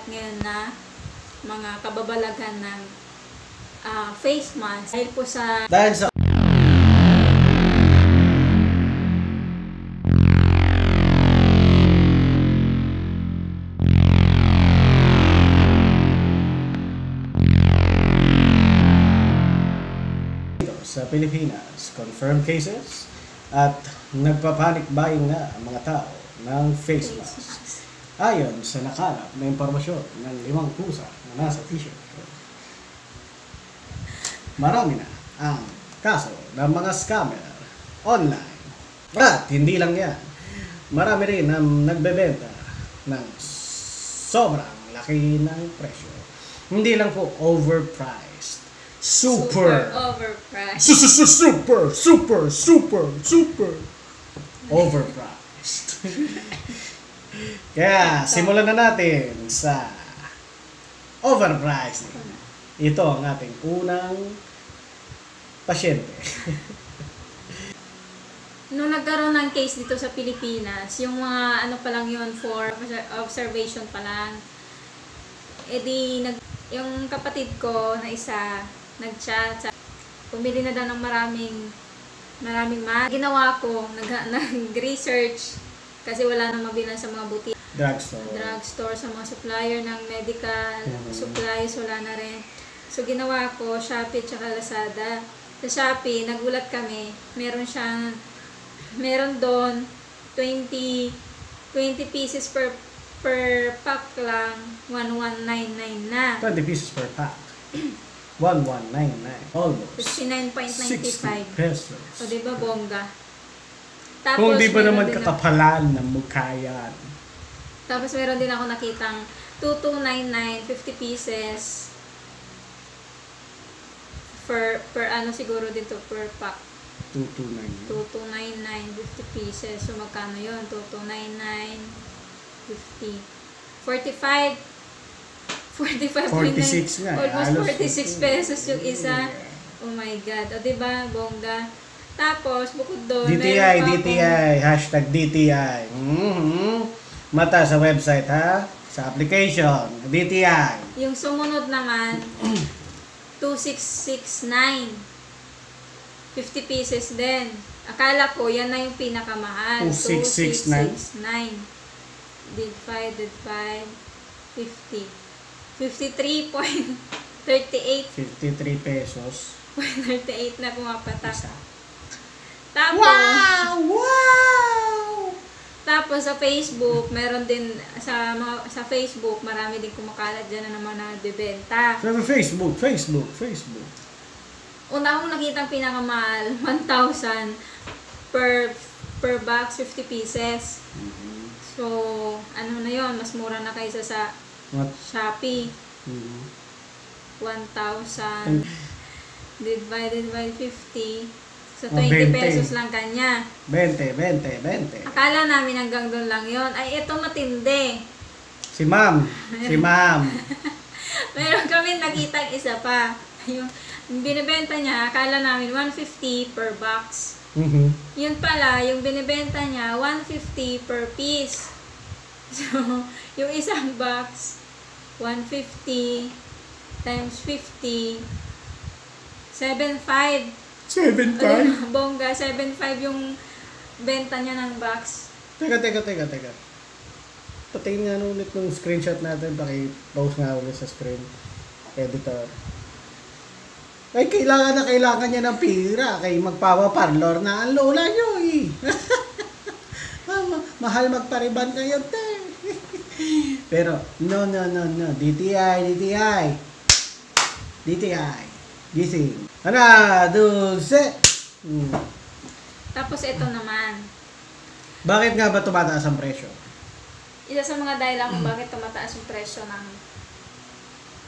kumakalat ngayon na mga kababalaghan ng face mask. Dahil po sa sa Pilipinas, confirmed cases at nagpapanik buying nga ang mga tao ng face mask. Ayon sa nakalap na impormasyon ng 5 pusa na nasa t-shirt. Marami na ang kaso ng mga scammer online. At hindi lang yan, marami rin ang nagbebenta ng sobrang laki ng presyo. Hindi lang po overpriced. Super overpriced. Super overpriced. Kaya, simulan na natin sa overpriced. Ito ang ating unang pasyente. Nung nagkaroon ng case dito sa Pilipinas, yung mga ano pa lang yun for observation pa lang, yung kapatid ko na isa, nag-chat, pumili na daw ng maraming mask. Ginawa ko, nag-research, kasi wala nang mabilang sa mga butik. Drugstore, sa mga supplier ng medical supplies, wala na rin. So, ginawa ko, Shopee tsaka Lazada. Sa Shopee, nagulat kami, meron doon 20 pieces per pack lang, 1199 na. 20 pieces per pack. 1199. Almost 69.95 pesos. O, diba, bongga? Tapos, Kung di ba naman din kakapalan ng mukha yan. Tapos meron din ako nakitang 2299, 50 pieces per ano siguro dito per pack. 2299. 2299, 50 pieces. So magkano yun? 2299, 50. 45. 46 nga. Almost 46 pesos yung isa. Oh my God. O diba, bongga? Tapos, bukod doon, DTI, hashtag DTI. Mata sa website ha, sa application, DTI. Yung sumunod naman, 2669. 50 pieces din. Akala ko, yan na yung pinakamahal. 2669. Divided by 50. 53.38. 53 pesos. 38 na pumapatak. Isa. Tapos, Wow! Tapos sa Facebook, meron din sa Facebook, marami din kumakalat diyan na naman na bebenta. Facebook. Una akong nakitang pinakamahal, 1,000 per box, 50 pieces. So, ano na yon, mas mura na kaysa sa Shopee. 1,000 divided by 50. So, 20 pesos lang kanya. 20. Akala namin hanggang doon lang yon. Ay, ito matindi. Si ma'am. Meron kami nakitang isa pa. Yung binibenta niya, akala namin 150 per box. Yun pala, yung binibenta niya, 150 per piece. So, yung isang box, 150 times 50, 7.5. 7.5? Bongga, 7.5 yung benta niya ng box. Teka. Patingin nga ulit ng screenshot natin. Paki-post nga ulit sa screen. Editor. Ay, kailangan niya ng pira. Kay magpapaparlor na ang lola nyo eh. Mahal magpariban kayo, te. Pero, no. DTI. Gising. Ana, dulce. Tapos ito naman. Bakit nga ba tumataas ang presyo? Isa sa mga dahilan kung bakit tumataas yung presyo ng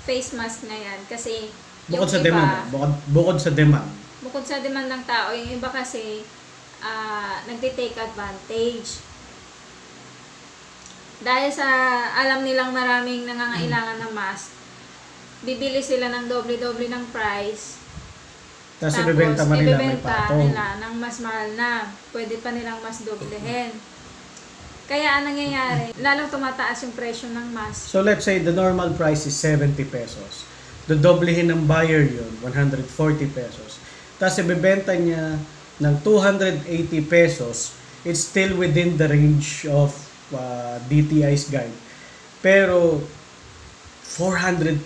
face mask na yan. Kasi Bukod sa demand. Bukod sa demand. Bukod sa demand ng tao, yung iba kasi nagtitake advantage. Dahil sa alam nilang maraming nangangailangan ng mask, bibili sila ng doble-doble ng price. Tapos ibebenta man nila may patong. Nila ng mas mahal na. Pwede pa nilang mas doblehin. Kaya ang nangyayari, lalong tumataas yung presyo ng mask. So let's say the normal price is 70 pesos. Dodoblehin ng buyer yun, 140 pesos. Tapos ibebenta niya ng 280 pesos, it's still within the range of DTI's guide. Pero 400%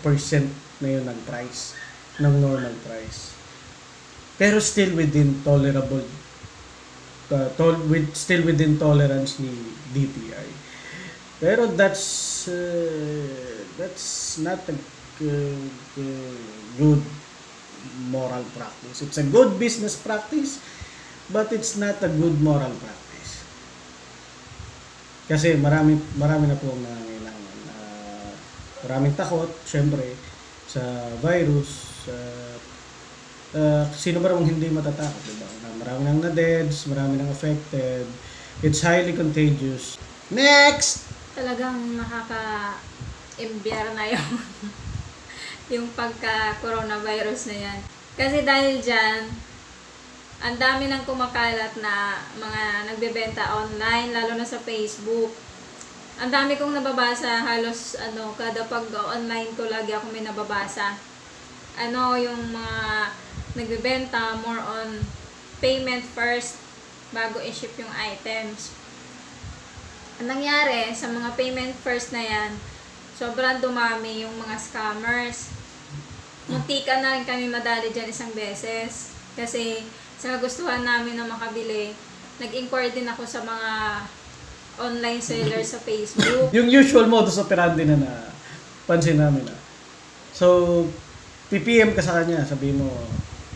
na yun ang price ng normal price. Pero still within tolerable still within tolerance ni DTI. Pero that's not a good moral practice. It's a good business practice, but it's not a good moral practice. Kasi marami na po ang nangangailangan. Maraming takot, syempre, sa virus. Sino ba namang hindi matatakot, diba? Marami nang na-deads, marami nang affected. It's highly contagious. Next! Talagang nakaka-imbyar na yung yung pagka-coronavirus na yan. Kasi dahil dyan, ang dami nang kumakalat na mga nagbebenta online, lalo na sa Facebook. Ang dami kong nababasa, halos kada pag-online ko lagi ako may nababasa. Yung mga nagbebenta, more on payment first bago i-ship yung items. Ang nangyari sa mga payment first na yan, sobrang dumami yung mga scammers. Muntikan na rin kami madali dyan isang beses. Kasi sa kagustuhan namin na makabili, nag-inquire din ako sa mga online sellers sa Facebook. Yung usual modus operandi na pansin namin na. So, PPM ka sa kanya, sabihin mo,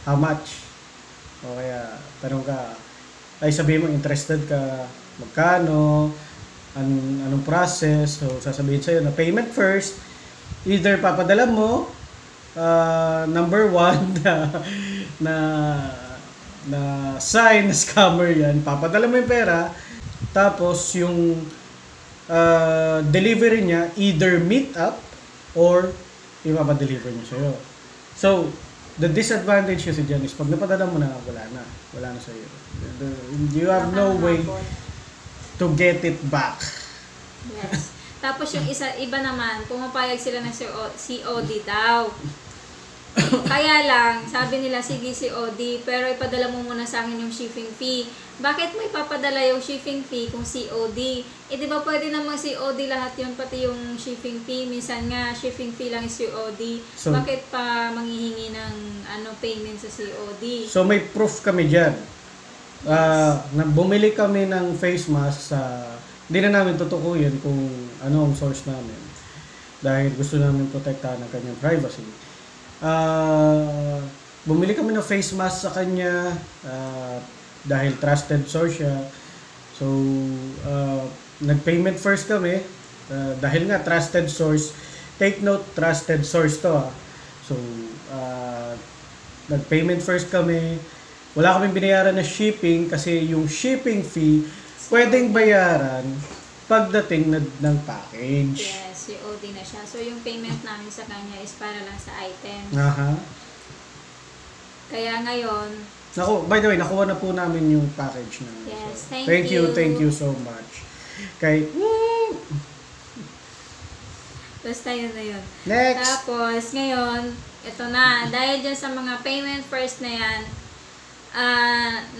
how much? O kaya, tanong ka, ay sabihin mo, interested ka, magkano, anong process. So, sasabihin sa'yo na payment first, either papadala mo, number one, na sign na scammer yan, papadala mo yung pera, tapos yung delivery niya, either meet up, or ipapadeliver niya sa'yo. So, the disadvantage kasi dyan is pag napadala mo na, wala na sa'yo. You have no way to get it back. Yes. Tapos yung iba naman, pumapayag sila ng COD daw. Kaya lang, sabi nila, sige COD, pero ipadala mo muna sa akin yung shipping fee. Bakit mo ipapadala yung shipping fee kung COD? Di ba pwede namang COD lahat yun, pati yung shipping fee? Minsan nga, shipping fee lang is COD. So, bakit pa manghihingi ng payment sa COD? So may proof kami dyan. Bumili kami ng face mask hindi na namin tutukuyin kung ano ang source namin. Dahil gusto namin protektahan ang kanyang privacy. Bumili kami ng face mask sa kanya dahil trusted source siya. So, nag-payment first kami dahil nga trusted source. Take note, trusted source to. So, nag-payment first kami. Wala kaming binayaran na shipping kasi yung shipping fee pwedeng bayaran pagdating ng package. Yes, COD na siya. So, yung payment namin sa kanya is para lang sa item. Aha. Kaya ngayon, By the way, nakuha na po namin yung package na. Yes, so, thank you. Thank you so much. Basta yun na yun. Next! Tapos, ngayon, ito na. Dahil dyan sa mga payment first na yan,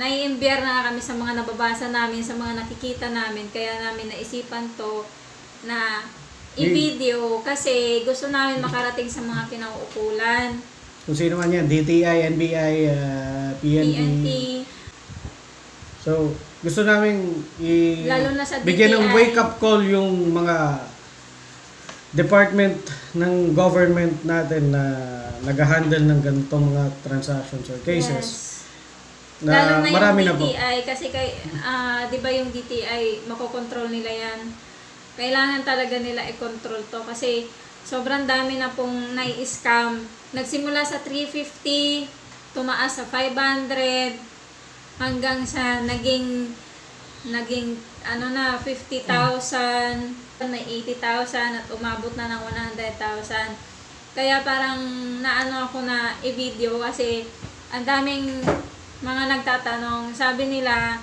naiimbyer na kami sa mga nababasa namin, sa mga nakikita namin. Kaya namin naisipan to na i-video kasi gusto namin makarating sa mga kinauukulan. Kung sino man yan, DTI, NBI, PNP. So, gusto namin lalo na sa bigyan ng DTI. wake-up call yung mga department ng government natin na nag-handle ng ganitong mga transactions or cases. Yes. Na lalo na marami yung DTI, na po. kasi di ba yung DTI, makokontrol nila yan. Kailangan talaga nila i-control to kasi sobrang dami na pong nai-scam. Nagsimula sa 350, tumaas sa 500, hanggang sa naging 50,000, may 80,000 at umabot na ng 100,000. Kaya parang naano ako na i-video kasi ang daming mga nagtatanong. Sabi nila,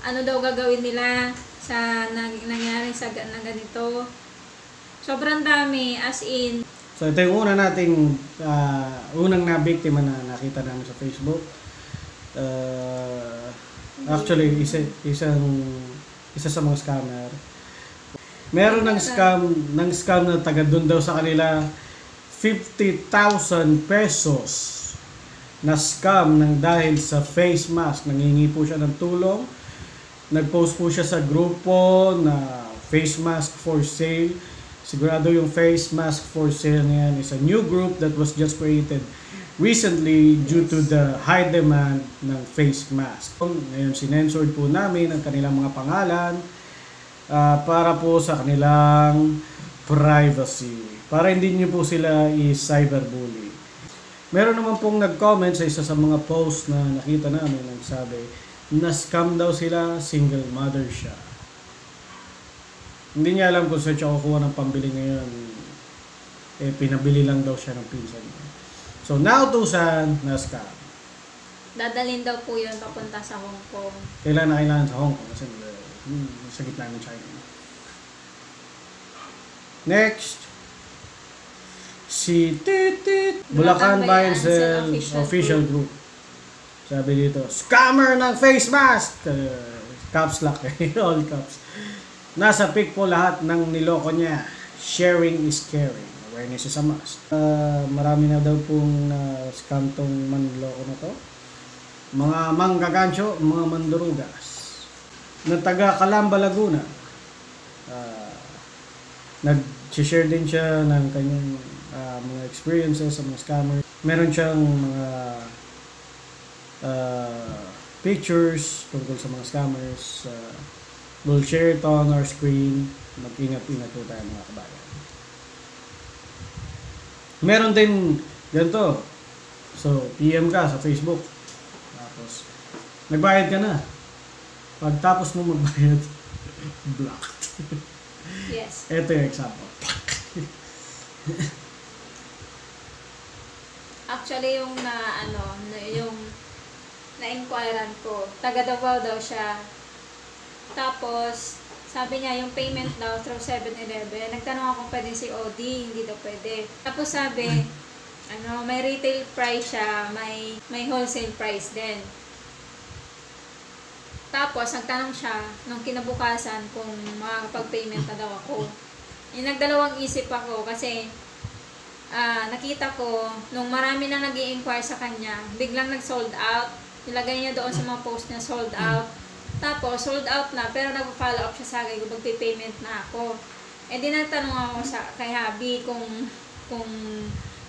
ano daw gagawin nila nangyari na ganito. Sobrang dami, as in. So ito yung unang na biktima na nakita namin sa Facebook. Actually, isa sa mga scammer. Meron ng scam na taga doon daw sa kanila 50,000 pesos na scam nang dahil sa face mask. Nangingi po siya ng tulong. Nag-post po siya sa grupo na face mask for sale. Sigurado yung face mask for sale na yan is a new group that was just created recently due to the high demand ng face mask. Ngayon, sinensored po namin ang kanilang mga pangalan para po sa kanilang privacy. Para hindi nyo po sila i-cyberbully. Meron naman pong nag-comment sa isa sa mga post na nakita namin. Nagsabi, na-scam daw sila, single mother siya. Hindi niya alam kung saan siya kukuha ng pambili ngayon. Pinabili lang daw siya ng pinsan niya. So, nautusan na scam. Dadalhin daw po yun papunta sa Hong Kong. Kailangan sa Hong Kong kasi sa gitna ng China. Next, si Titit Bulacan Buy and Sell Official Group. Sabi dito, scammer ng face mask! Caps lock all caps. Nasa pic po lahat ng niloko niya. Sharing is caring. Awareness is a must. Marami na daw pong scam tong manloko na to. Mga manggagancho, mga mandurugas. Na taga Calamba, Laguna. Nag-share din siya ng kanyang mga experiences sa mga scammer. Meron siyang mga pictures tungkol sa mga scammers. We'll share it on our screen. Mag-ingat-ingat po tayo mga kabayan. Meron din ganito. So, PM ka sa Facebook. Tapos, nagbayad ka na. Pagtapos mo magbayad, blocked. Yes. Ito yung example. Actually, yung na-inquirean ko, taga Davao daw siya. Tapos, sabi niya, yung payment daw through 7-Eleven. Nagtanong ako kung pwede si OD, hindi daw pwede. Tapos sabi, may retail price siya, may wholesale price din. Tapos, nagtanong siya, nung kinabukasan, kung makakapag-payment na daw ako. Nagdalawang isip ako kasi nakita ko, nung marami na nag-i-inquire sa kanya, biglang nag-sold out. Nilagay niya doon sa mga post niya, sold out. Tapos, sold out na, pero nag-follow up siya sa akin kung magpipayment na ako. Di nagtanong ako kay Habi kung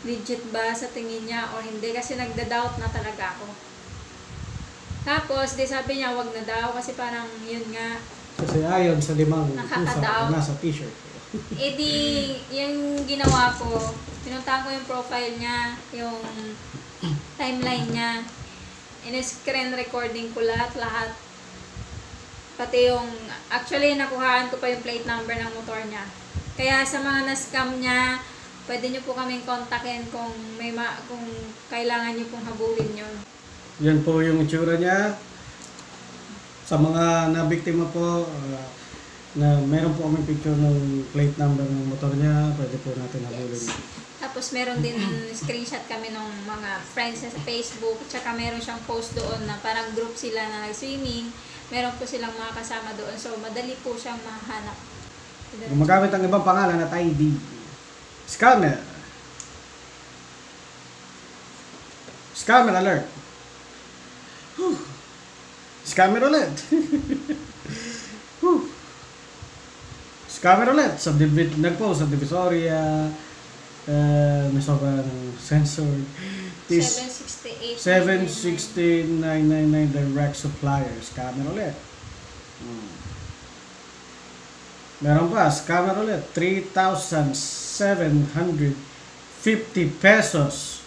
legit ba sa tingin niya o hindi, kasi nagda-doubt na talaga ako. Tapos, sabi niya, wag na daw, kasi parang yun nga. Kasi ayon sa limang nakaka-doubt. nasa t-shirt. Yung ginawa ko, pinuntahan ko yung profile niya, yung timeline niya. In-screen recording ko lahat. Pati yung, actually, nakuhaan ko pa yung plate number ng motor niya. Kaya sa mga na-scam niya, pwede nyo po kaming kontakin kung kung kailangan nyo pong habulin yun. Yan po yung itsura niya. Sa mga nabiktima po, na meron po kaming picture ng plate number ng motor niya, pwede po natin habulin. Yes. Tapos meron din screenshot kami ng mga friends niya sa Facebook, tsaka meron siyang post doon na parang group sila na nag-swimming. Meron po silang mga kasama doon. So, madali po siyang mahanap. Gumagamit ang ibang pangalan at ID. Scammer. Scammer alert. Scammer ulit. Scammer ulit. Nag-post sa Divisoria. May sobrang censored. 768-999 direct supplier. Scammer ulit. Meron pa, scammer ulit. 3,750 pesos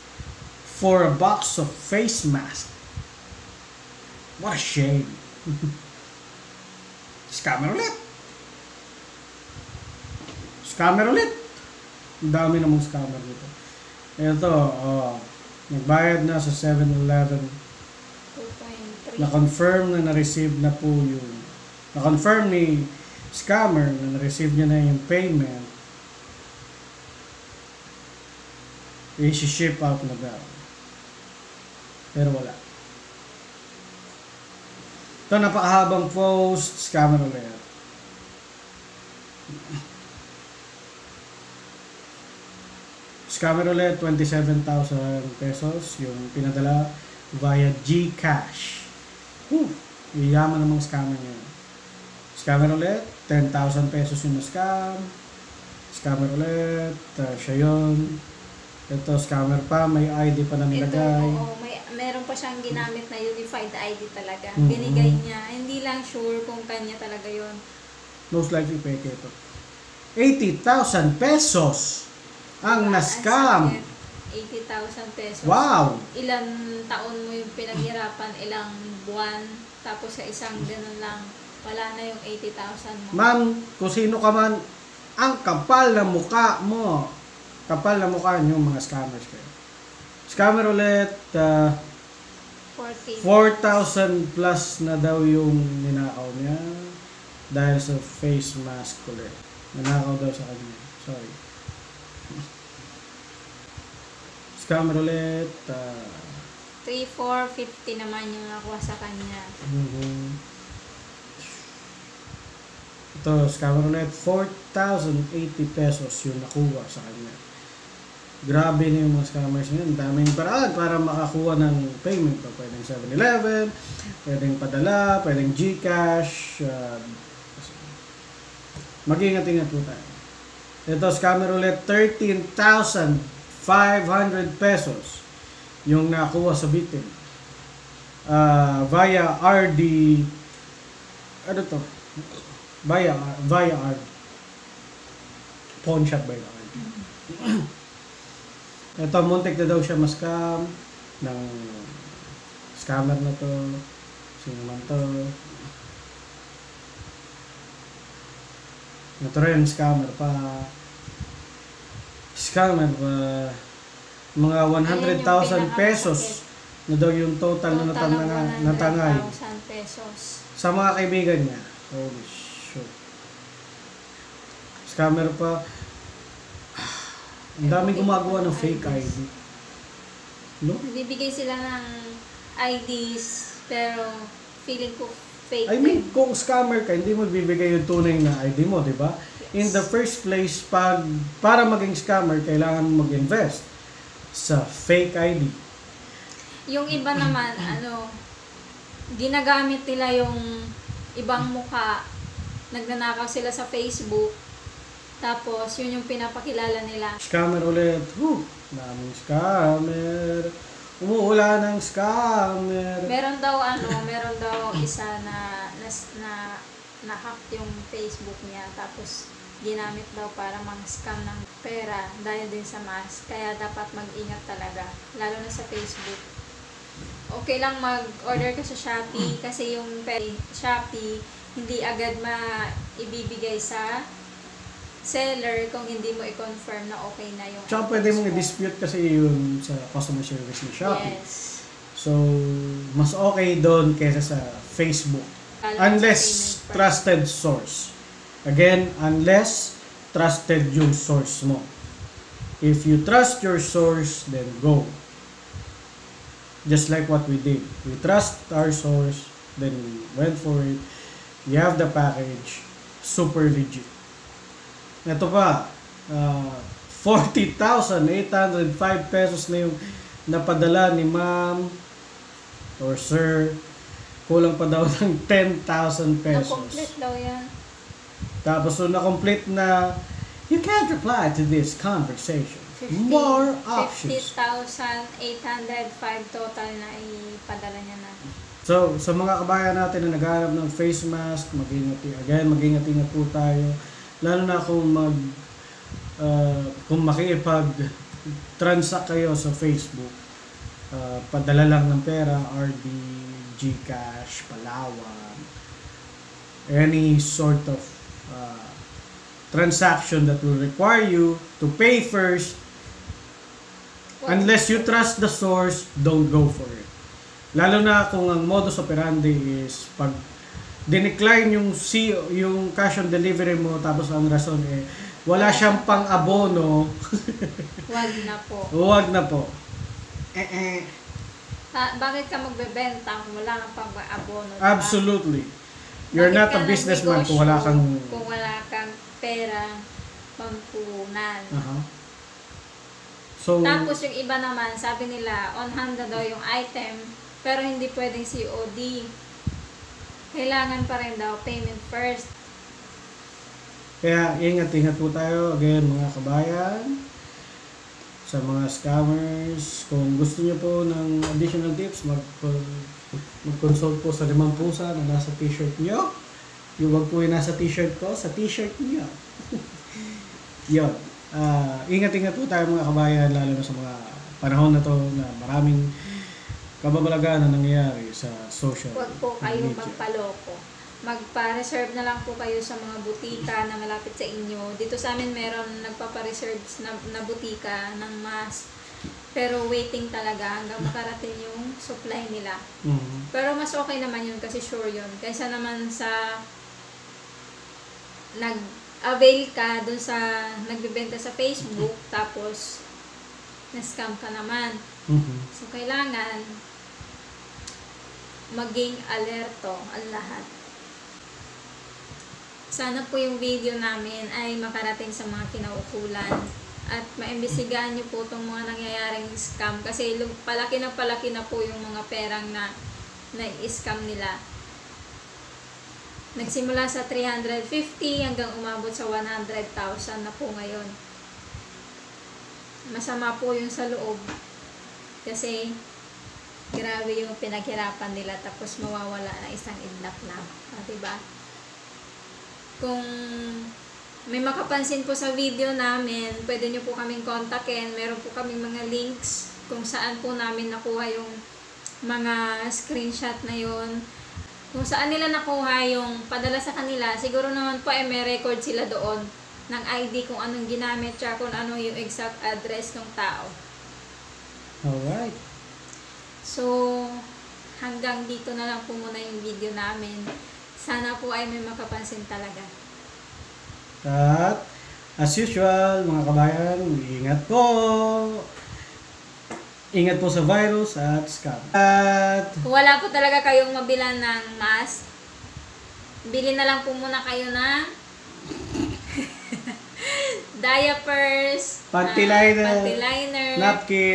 for a box of face mask. What a shame. Scammer ulit. Scammer ulit. Ang dami namang scammer dito. Ito, nagbayad na sa 7-Eleven. 2.3. Na-confirm na na-receive na po yung na-confirm ni scammer na na-receive niya na yung payment, i-ship out na daw. Pero wala. Ito, napakahabang post, scammer ulit. Scammer ulit, 27,000 pesos yung pinadala via GCash. Yaman namang scammer niya. Scammer ulit, 10,000 pesos yung na-scam. Scammer ulit, siya yun. Ito, scammer pa, may ID pa na nilagay. Ito, meron pa siyang ginamit na unified ID talaga. Mm-hmm. Binigay niya. Hindi lang sure kung kanya talaga yon. Most likely peke ito. 80,000 pesos ang na-scam. 80,000 pesos. Wow! Ilan taon mo yung pinaghirapan, ilang buwan, tapos sa isang ganun lang, wala na yung 80,000 mo. Ma'am, kung sino ka man, ang kapal na mukha mo. Kapal na mukha nyo mga scammers kayo. Scammer ulit, 4,000 plus na daw yung ninakaw niya dahil sa face mask ulit. Nanakaw daw sa kanya. Sorry. Scammer ulit, 3,450 naman yung nakuha sa kanya. Ito, scammer ulit, 4,080 pesos yung nakuha sa kanya. Grabe na yung mga scammers ngayon. Daming paraan para makakuha ng payment. Pwedeng 7-Eleven, pwedeng padala, pwedeng GCash. Mag-ingat-ingat po tayo. Ito, scammer ulit, 13,500 pesos yung nakuha sa victim. Via RD, ano to? Via RD. Pawn shop by RD. Ito, muntik na daw siya ma-scam ng scammer na to. Sino man to. Ito rin, scammer pa. Scammer pa. Mga 100,000 pesos na daw yung total na natangay 100,000 pesos. sa mga kaibigan niya. Holy shit. Scammer pa. Ang daming gumagawa ng fake ID. No? Bibigay sila ng IDs, pero feeling ko fake. I mean, kung scammer ka, hindi mo bibigay yung tunay na ID mo, di ba? In the first place, para maging scammer, kailangan mo mag-invest sa fake ID. Yung iba naman, ginagamit nila yung ibang mukha. Nagnanakaw sila sa Facebook. Tapos, yun yung pinapakilala nila. Scammer ulit. Daming scammer. Umuula ng scammer. Meron daw isa na na-hack yung Facebook niya. Tapos, ginamit daw para mang-scam ng pera dahil din sa mask. Kaya dapat mag-ingat talaga. Lalo na sa Facebook. Okay lang mag-order ka sa Shopee kasi yung Shopee hindi agad maibibigay sa seller kung hindi mo i-confirm na okay na yung Tsaka pwede mong i-dispute kasi yun sa customer service ni Shopee. Yes. So, mas okay doon kaysa sa Facebook. Unless trusted source. Again, unless trusted yung source mo. If you trust your source, then go. Just like what we did. We trust our source, then we went for it. You have the package. Super legit. Ito pa, 40,805 pesos na yung napadala ni ma'am or sir. Kulang pa daw ng 10,000 pesos. Na-complete daw yan. Tapos na-complete na, you can't reply to this conversation. More options. 50,805 total na ipadala niya na. So, sa mga kabayan natin na naghahanap ng face mask, mag-ingat-ingat po tayo. Lalo na kung makikipag-transact kayo sa Facebook, padala lang ng pera, RD, GCash, Palawan, any sort of transaction that will require you to pay first. Unless you trust the source, don't go for it. Lalo na kung ang modus operandi is pag dinecline yung yung cash on delivery mo, tapos ang rason wala siyang pang-abono. Wag na po. Huwag na po. Bakit ka magbebenta kung wala kang pang-abono? Diba? Absolutely. You're not a businessman kung wala kang... Kung wala kang pera, pampunan. So, Tapos yung iba naman, sabi nila, on hand na daw yung item, pero hindi pwedeng COD. Kailangan pa rin daw payment first. kaya ingat po tayo again mga kabayan sa mga scammers. Kung gusto niyo po ng additional tips, mag-consult po sa Limang Pusa na nasa t-shirt niyo. Yung wag po yung nasa t-shirt ko, sa t-shirt niyo. Yun. Ingat po tayo mga kabayan, lalo na sa mga panahon na to na maraming kababalagan na nangyayari sa social media. Huwag po kayo magpaloko. Magpa-reserve na lang po kayo sa mga butika na malapit sa inyo. Dito sa amin meron nagpapa-reserve na butika ng mask. Pero waiting talaga hanggang makarating yung supply nila. Pero mas okay naman yun kasi sure yun. Kaysa naman sa nag-avail ka dun sa nagbebenta sa Facebook tapos na-scam ka naman. So kailangan maging alerto ang lahat. Sana po yung video namin ay makarating sa mga kinaukulan at maimbestigahan niyo po itong mga nangyayaring scam kasi palaki na po yung mga perang na na-scam nila. Nagsimula sa 350 hanggang umabot sa 100,000 na po ngayon. Masama po yung sa loob kasi grabe yung pinaghirapan nila tapos mawawala na isang idlap lang. Diba? Kung may makapansin po sa video namin, pwede nyo po kaming kontakin. Meron po kaming mga links kung saan po namin nakuha yung mga screenshot na yun. Kung saan nila nakuha yung padala sa kanila, siguro naman po may record sila doon ng ID kung anong ginamit siya, kung ano yung exact address ng tao. Alright. So, hanggang dito na lang po muna yung video namin. Sana po ay may makapansin talaga. At, as usual, mga kabayan, ingat po! Ingat po sa virus at scam. At, Kung wala po talaga kayong mabilan ng mask, bili na lang po muna kayo ng diapers, panty liner,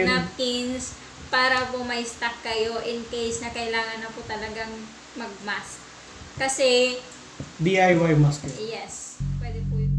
napkins, para po may stock kayo in case na kailangan na po talagang mag-mask. Kasi, DIY mask. yes, pwede po yun.